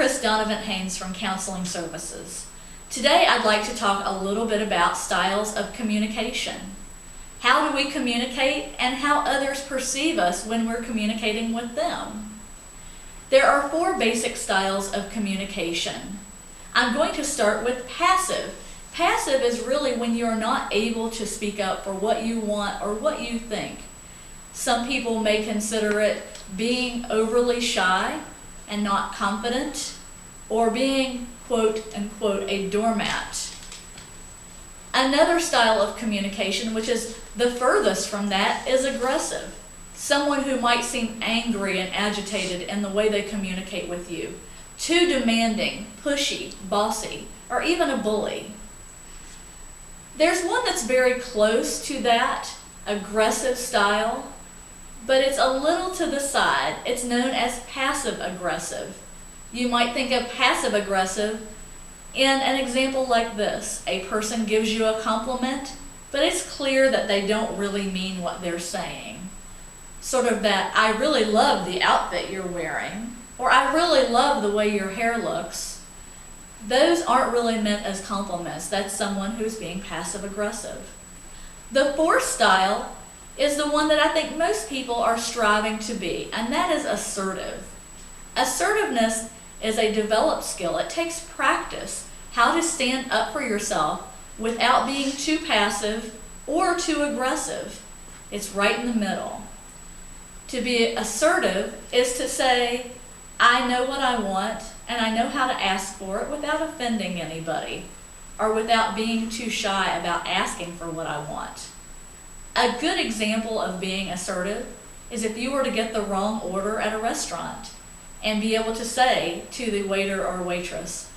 Chris Donovan-Haynes from Counseling Services. Today I'd like to talk a little bit about styles of communication. How do we communicate and how others perceive us when we're communicating with them? There are 4 basic styles of communication. I'm going to start with passive. Passive is really when you're not able to speak up for what you want or what you think. Some people may consider it being overly shy and not confident, or being, quote unquote, a doormat. Another style of communication, which is the furthest from that, is aggressive. Someone who might seem angry and agitated in the way they communicate with you. Too demanding, pushy, bossy, or even a bully. There's one that's very close to that aggressive style, but it's a little to the side. It's known as passive aggressive. You might think of passive aggressive in an example like this. A person gives you a compliment, but it's clear that they don't really mean what they're saying. Sort of that, I really love the outfit you're wearing, or I really love the way your hair looks. Those aren't really meant as compliments. That's someone who's being passive aggressive. The 4th style is the one that I think most people are striving to be, and that is assertive. Assertiveness is a developed skill. It takes practice, how to stand up for yourself without being too passive or too aggressive. It's right in the middle. To be assertive is to say, I know what I want and I know how to ask for it without offending anybody or without being too shy about asking for what I want. A good example of being assertive is if you were to get the wrong order at a restaurant and be able to say to the waiter or waitress,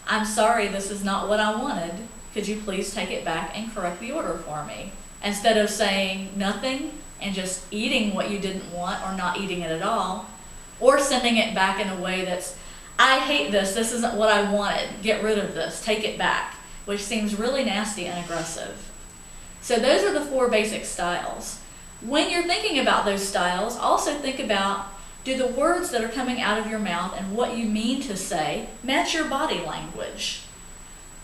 I'm sorry, this is not what I wanted. Could you please take it back and correct the order for me? Instead of saying nothing and just eating what you didn't want or not eating it at all, or sending it back in a way that's, I hate this isn't what I wanted, get rid of this, take it back, which seems really nasty and aggressive. So those are the 4 basic styles. When you're thinking about those styles, also think about, do the words that are coming out of your mouth and what you mean to say match your body language?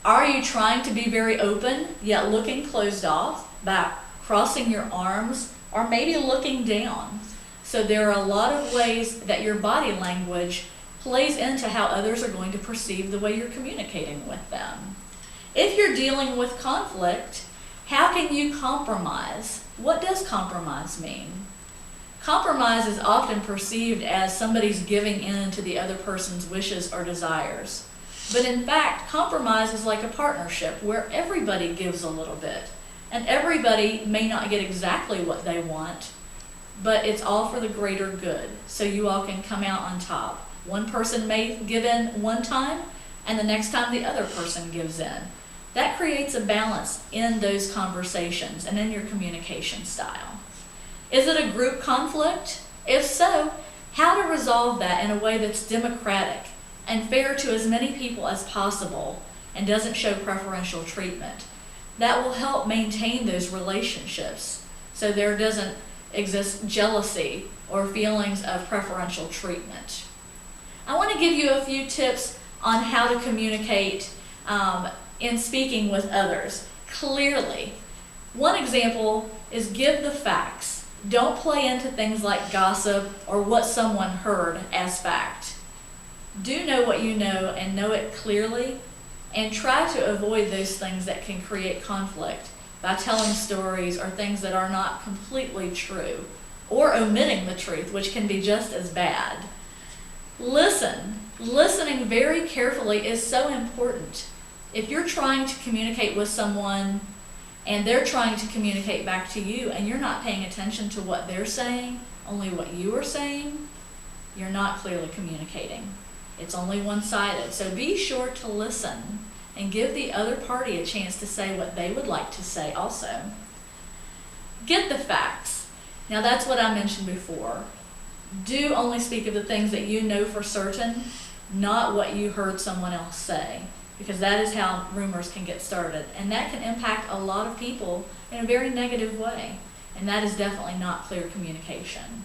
Are you trying to be very open, yet looking closed off by crossing your arms or maybe looking down? So there are a lot of ways that your body language plays into how others are going to perceive the way you're communicating with them. If you're dealing with conflict, how can you compromise? What does compromise mean? Compromise is often perceived as somebody's giving in to the other person's wishes or desires. But in fact, compromise is like a partnership where everybody gives a little bit. And everybody may not get exactly what they want, but it's all for the greater good. So you all can come out on top. One person may give in one time, and the next time the other person gives in. That creates a balance in those conversations and in your communication style. Is it a group conflict? If so, how to resolve that in a way that's democratic and fair to as many people as possible and doesn't show preferential treatment. That will help maintain those relationships so there doesn't exist jealousy or feelings of preferential treatment. I want to give you a few tips on how to communicate in speaking with others clearly. One example is give the facts. Don't play into things like gossip or what someone heard as fact. Do know what you know and know it clearly, and try to avoid those things that can create conflict by telling stories or things that are not completely true, or omitting the truth, which can be just as bad. Listening very carefully is so important. If you're trying to communicate with someone and they're trying to communicate back to you and you're not paying attention to what they're saying, only what you are saying, you're not clearly communicating. It's only one-sided. So be sure to listen and give the other party a chance to say what they would like to say also. Get the facts. Now that's what I mentioned before. Do only speak of the things that you know for certain, not what you heard someone else say, because that is how rumors can get started. And that can impact a lot of people in a very negative way. And that is definitely not clear communication.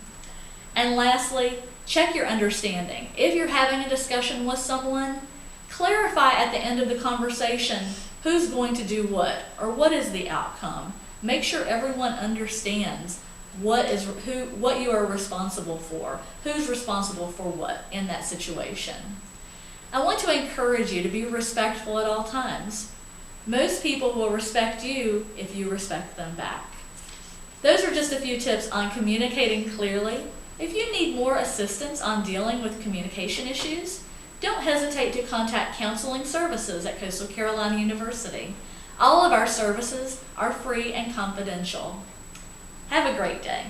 And lastly, Check your understanding. If you're having a discussion with someone, clarify at the end of the conversation who's going to do what, or what is the outcome. Make sure everyone understands what you are responsible for, who's responsible for what in that situation. I want to encourage you to be respectful at all times. Most people will respect you if you respect them back. Those are just a few tips on communicating clearly. If you need more assistance on dealing with communication issues, don't hesitate to contact Counseling Services at Coastal Carolina University. All of our services are free and confidential. Have a great day.